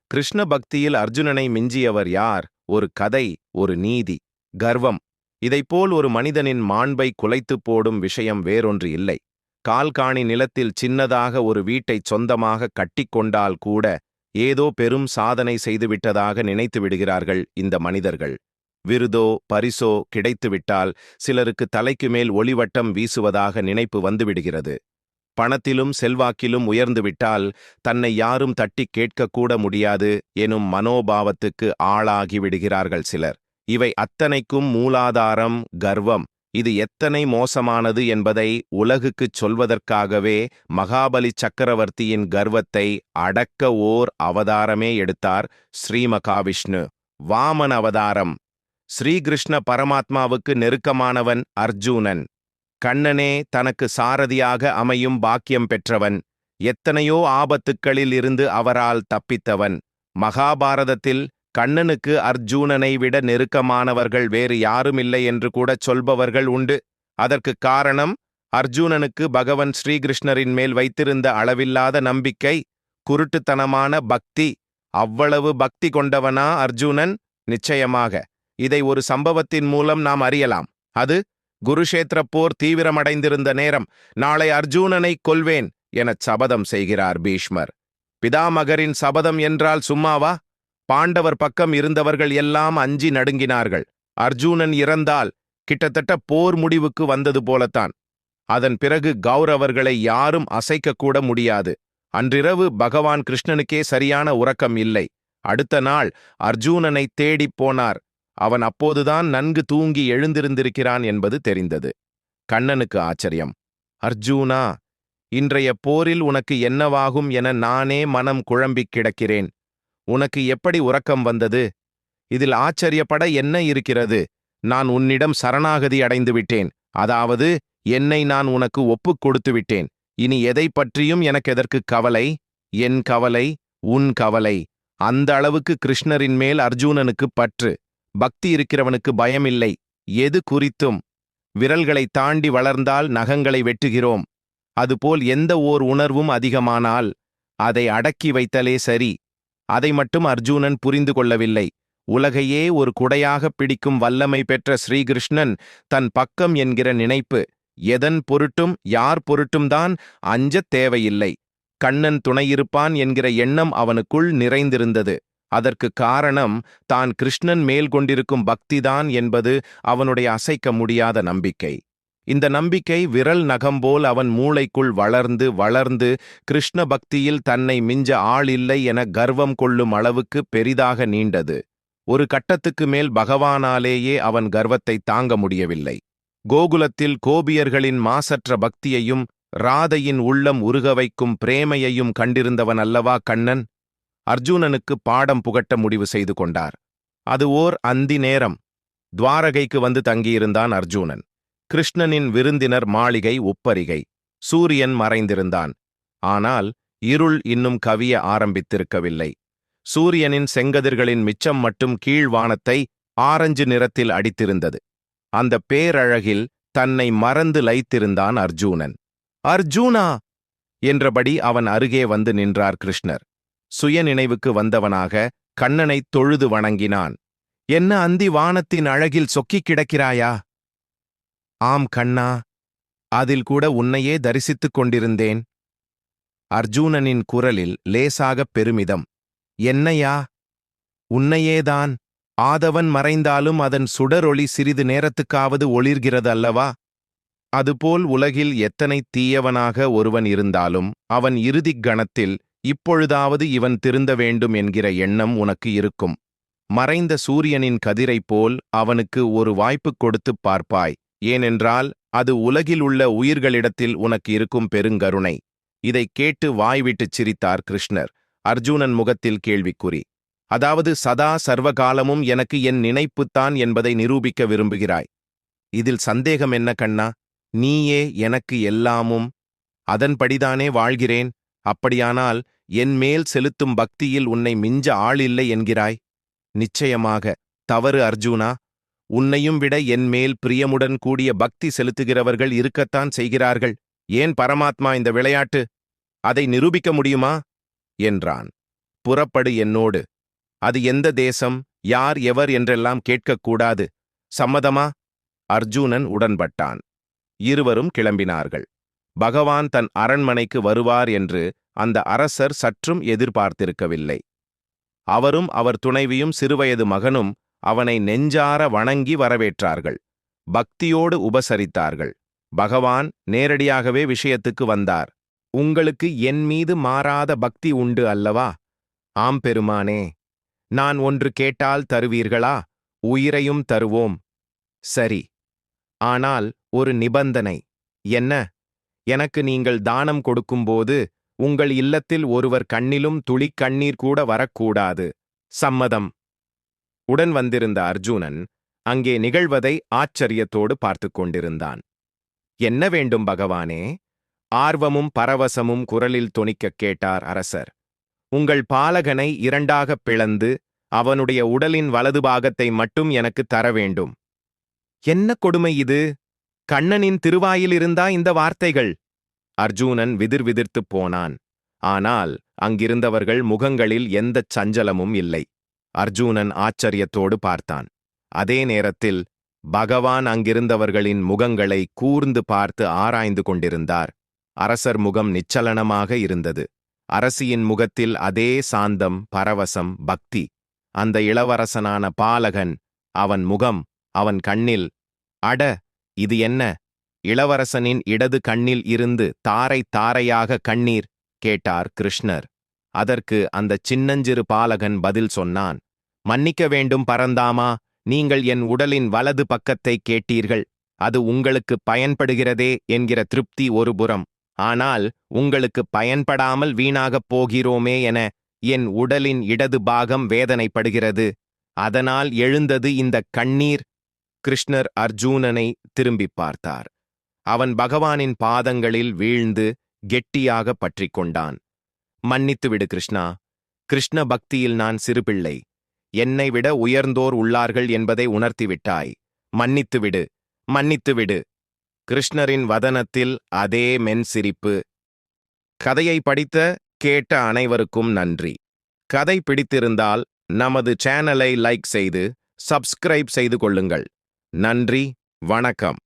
கிருஷ்ண பக்தியில் அர்ஜுனனை மிஞ்சியவர் யார்? ஒரு கதை, ஒரு நீதி, கர்வம். இதைப்போல் ஒரு மனிதனின் மாண்பை குலைத்துப் போடும் விஷயம் வேறொன்று இல்லை. கால்காணி நிலத்தில் சின்னதாக ஒரு வீட்டைச் சொந்தமாக கட்டிக்கொண்டால் கூட ஏதோ பெரும் சாதனை செய்துவிட்டதாக நினைத்து விடுகிறார்கள் இந்த மனிதர்கள். விருதோ பரிசோ கிடைத்துவிட்டால் சிலருக்கு தலைக்கு மேல் ஒளிவட்டம் வீசுவதாக நினைப்பு வந்துவிடுகிறது. பணத்திலும் செல்வாக்கிலும் உயர்ந்துவிட்டால் தன்னை யாரும் தட்டிக் கேட்கக்கூட முடியாது எனும் மனோபாவத்துக்கு ஆளாகி விடுகிறார்கள் சிலர். இவை அத்தனைக்கும் மூலாதாரம் கர்வம். இது எத்தனை மோசமானது என்பதை உலகுக்குச் சொல்வதற்காகவே மகாபலி சக்கரவர்த்தியின் கர்வத்தை அடக்க ஓர் அவதாரமே எடுத்தார் ஸ்ரீ மகாவிஷ்ணு. வாமன் அவதாரம். ஸ்ரீகிருஷ்ண பரமாத்மாவுக்கு நெருக்கமானவன் அர்ஜூனன். கண்ணனே தனக்கு சாரதியாக அமையும் பாக்கியம் பெற்றவன். எத்தனையோ ஆபத்துக்களில் இருந்து அவரால் தப்பித்தவன். மகாபாரதத்தில் கண்ணனுக்கு அர்ஜூனனை விட நெருக்கமானவர்கள் வேறு யாருமில்லை என்று கூட சொல்பவர்கள் உண்டு. அதற்கு காரணம் அர்ஜூனனுக்கு பகவன் ஸ்ரீகிருஷ்ணரின் மேல் வைத்திருந்த அளவில்லாத நம்பிக்கை, குருட்டுத்தனமான பக்தி. அவ்வளவு பக்தி கொண்டவனா அர்ஜூனன்? நிச்சயமாக. இதை ஒரு சம்பவத்தின் மூலம் நாம் அறியலாம். அது குருஷேத்திர போர் தீவிரமடைந்திருந்த நேரம். நாளை அர்ஜூனனை கொல்வேன் எனச் சபதம் செய்கிறார் பீஷ்மர். பிதாமகரின் சபதம் என்றால் சும்மாவா? பாண்டவர் பக்கம் இருந்தவர்கள் எல்லாம் அஞ்சி நடுங்கினார்கள். அர்ஜூனன் இறந்தால் கிட்டத்தட்ட போர் முடிவுக்கு வந்தது போலத்தான். அதன் பிறகு கௌரவர்களை யாரும் அசைக்கக்கூட முடியாது. அன்றிரவு பகவான் கிருஷ்ணனுக்கே சரியான உறக்கம் இல்லை. அடுத்த நாள் அர்ஜூனனை தேடிப் போனார். அவன் அப்போதுதான் நன்கு தூங்கி எழுந்திருந்திருக்கிறான் என்பது தெரிந்தது. கண்ணனுக்கு ஆச்சரியம். அர்ஜூனா, இன்றைய போரில் உனக்கு என்னவாகும் என நானே மனம் குழம்பிக் கிடக்கிறேன். உனக்கு எப்படி உறக்கம் வந்தது? இதில் ஆச்சரியப்பட என்ன இருக்கிறது? நான் உன்னிடம் சரணாகதி அடைந்து விட்டேன். அதாவது என்னை நான் உனக்கு ஒப்புக் கொடுத்து விட்டேன். இனி எதை பற்றியும் எனக்கு எதற்கு கவலை? என் கவலை உன் கவலை. அந்த அளவுக்கு கிருஷ்ணரின் மேல் அர்ஜூனனுக்கு பற்று. பக்தி இருக்கிறவனுக்கு பயமில்லை எது குறித்தும். விரல்களை தாண்டி வளர்ந்தால் நகங்களை வெட்டுகிறோம். அதுபோல் எந்த ஓர் உணர்வும் அதிகமானால் அதை அடக்கி வைத்தலே சரி. அதை மட்டும் அர்ஜூனன் புரிந்து கொள்ளவில்லை. உலகையே ஒரு குடையாகப் பிடிக்கும் வல்லமை பெற்ற ஸ்ரீகிருஷ்ணன் தன் பக்கம் என்கிற நினைப்பு. எதன் பொருட்டும் யார் பொருட்டும்தான் அஞ்சத் தேவையில்லை. கண்ணன் துணையிருப்பான் என்கிற எண்ணம் அவனுக்குள் நிறைந்திருந்தது. அதற்கு காரணம் தான் கிருஷ்ணன் மேல் கொண்டிருக்கும் பக்திதான் என்பது அவனுடைய அசைக்க முடியாத நம்பிக்கை. இந்த நம்பிக்கை விரல் நகம்போல் அவன் மூளைக்குள் வளர்ந்து வளர்ந்து கிருஷ்ண பக்தியில் தன்னை மிஞ்ச ஆள் இல்லை என கர்வம் கொள்ளும் அளவுக்கு பெரிதாக நீண்டது. ஒரு கட்டத்துக்கு மேல் பகவானாலேயே அவன் கர்வத்தை தாங்க முடியவில்லை. கோகுலத்தில் கோபியர்களின் மாசற்ற பக்தியையும் ராதையின் உள்ளம் உருக வைக்கும் பிரேமையையும் கண்டிருந்தவன் அல்லவா கண்ணன். அர்ஜூனனுக்கு பாடம் புகட்ட முடிவு செய்து கொண்டார். அது ஓர் அந்தி நேரம். துவாரகைக்கு வந்து தங்கியிருந்தான் அர்ஜூனன். கிருஷ்ணனின் விருந்தினர் மாளிகை ஒப்பரிகை. சூரியன் மறைந்திருந்தான். ஆனால் இருள் இன்னும் கவிய ஆரம்பித்திருக்கவில்லை. சூரியனின் செங்கதிர்களின் மிச்சம் மட்டும் கீழ்வானத்தை ஆரஞ்சு நிறத்தில் அடித்திருந்தது. அந்த பேரழகில் தன்னை மறந்து லயித்திருந்தான் அர்ஜூனன். அர்ஜூனா என்றபடி அவன் அருகே வந்து நின்றார் கிருஷ்ணர். சுயநினைவுக்கு வந்தவனாக கண்ணனைத் தொழுது வணங்கினான். என்ன அந்தி வானத்தின் அழகில் சொக்கிக் கிடக்கிறாயா? ஆம் கண்ணா, அதில் கூட உன்னையே தரிசித்துக் கொண்டிருந்தேன். அர்ஜூனனின் குரலில் லேசாகப் பெருமிதம். என்னையா? உன்னையேதான். ஆதவன் மறைந்தாலும் அதன் சுடரொளி சிறிது நேரத்துக்காவது ஒளிர்கிறது அல்லவா? அதுபோல் உலகில் எத்தனை தீயவனாக ஒருவன் இருந்தாலும் அவன் இறுதிக் கணத்தில் இப்பொழுதாவது இவன் திருந்த வேண்டும் என்கிற எண்ணம் உனக்கு இருக்கும். மறைந்த சூரியனின் கதிரைப் போல் அவனுக்கு ஒரு வாய்ப்பு கொடுத்துப் பார்ப்பாய். ஏனென்றால் அது உலகில் உள்ள உயிர்களிடத்தில் உனக்கு இருக்கும் பெருங்கருணை. இதைக் கேட்டு வாய்விட்டுச் சிரித்தார் கிருஷ்ணர். அர்ஜூனன் முகத்தில் கேள்விக்குறி. அதாவது சதா சர்வகாலமும் எனக்கு என் நினைப்புத்தான் என்பதை நிரூபிக்க விரும்புகிறாய். இதில் சந்தேகம் என்ன கண்ணா? நீயே எனக்கு எல்லாமும். அதன்படிதானே வாழ்கிறேன். அப்படியானால் என் மேல் செலுத்தும் பக்தியில் உன்னை மிஞ்ச ஆளில்லை என்கிறாய். நிச்சயமாக தவறு அர்ஜூனா. உன்னையும் விட என் மேல் பிரியமுடன் கூடிய பக்தி செலுத்துகிறவர்கள் இருக்கத்தான் செய்கிறார்கள். ஏன் பரமாத்மா இந்த விளையாட்டு? அதை நிரூபிக்க முடியுமா என்றான். புறப்படு என்னோடு. அது எந்த தேசம், யார் எவர் என்றெல்லாம் கேட்கக்கூடாது. சம்மதமா? அர்ஜுனன் உடன்பட்டான். இருவரும் கிளம்பினார்கள். பகவான் தன் அரண்மனைக்கு வருவார் என்று அந்த அரசர் சற்றும் எதிர்பார்த்திருக்கவில்லை. அவரும் அவர் துணைவியும் சிறுவயது மகனும் அவனை நெஞ்சார வணங்கி வரவேற்றார்கள். பக்தியோடு உபசரித்தார்கள். பகவான் நேரடியாகவே விஷயத்துக்கு வந்தார். உங்களுக்கு என் மீது மாறாத பக்தி உண்டு அல்லவா? ஆம் பெருமானே. நான் ஒன்று கேட்டால் தருவீர்களா? உயிரையும் தருவோம். சரி. ஆனால் ஒரு நிபந்தனை. என்ன? எனக்கு நீங்கள் தானம் கொடுக்கும்போது உங்கள் இல்லத்தில் ஒருவர் கண்ணிலும் துளி கண்ணீர் கூட வரக்கூடாது. சம்மதம். உடன் வந்திருந்த அர்ஜுனன் அங்கே நிகழ்வதை ஆச்சரியத்தோடு பார்த்து கொண்டிருந்தான். என்ன வேண்டும் பகவானே? ஆர்வமும் பரவசமும் குரலில் தொனிக்கக் கேட்டார் அரசர். உங்கள் பாலகனை இரண்டாகப் பிளந்து அவனுடைய உடலின் வலது பாகத்தை மட்டும் எனக்கு தர வேண்டும். என்ன கொடுமை இது? கண்ணனின் திருவாயிலிருந்தா இந்த வார்த்தைகள்? அர்ஜுனன் விதிர்விதிர்த்துப் போனான். ஆனால் அங்கிருந்தவர்கள் முகங்களில் எந்தச் சஞ்சலமும் இல்லை. அர்ஜுனன் ஆச்சரியத்தோடு பார்த்தான். அதே நேரத்தில் பகவான் அங்கிருந்தவர்களின் முகங்களை கூர்ந்து பார்த்து ஆராய்ந்து கொண்டிருந்தார். அரசர் முகம் நிச்சலனமாக இருந்தது. அரசியின் முகத்தில் அதே சாந்தம், பரவசம், பக்தி. அந்த இளவரசனான பாலகன், அவன் முகம், அவன் கண்ணில், அட, இது என்ன? இளவரசனின் இடது கண்ணில் இருந்து தாரை தாரையாக கண்ணீர், கேட்டார் கிருஷ்ணர். அதற்கு அந்த சின்னஞ்சிறு பாலகன் பதில் சொன்னான். மன்னிக்க வேண்டும் பரந்தாமா, நீங்கள் என் உடலின் வலது பக்கத்தை கேட்டீர்கள். அது உங்களுக்கு பயன்படுகிறதே என்கிற திருப்தி ஒருபுறம். ஆனால் உங்களுக்கு பயன்படாமல் வீணாகப் போகிறோமே என என் உடலின் இடது பாகம் வேதனைப்படுகிறது. அதனால் எழுந்தது இந்த கண்ணீர். கிருஷ்ணர் அர்ஜுனனை திரும்பிப் பார்த்தார். அவன் பகவானின் பாதங்களில் வீழ்ந்து கெட்டியாக பற்றிக் கொண்டான். மன்னித்துவிடு கிருஷ்ணா. கிருஷ்ண பக்தியில் நான் சிறுபிள்ளை. என்னை விட உயர்ந்தோர் உள்ளார்கள் என்பதை உணர்த்திவிட்டாய். மன்னித்துவிடு, மன்னித்துவிடு. கிருஷ்ணரின் வதனத்தில் அதே மென்சிரிப்பு. கதையை படித்த, கேட்ட அனைவருக்கும் நன்றி. கதை பிடித்திருந்தால் நமது சேனலை லைக் செய்து சப்ஸ்கிரைப் செய்து கொள்ளுங்கள். நன்றி, வணக்கம்.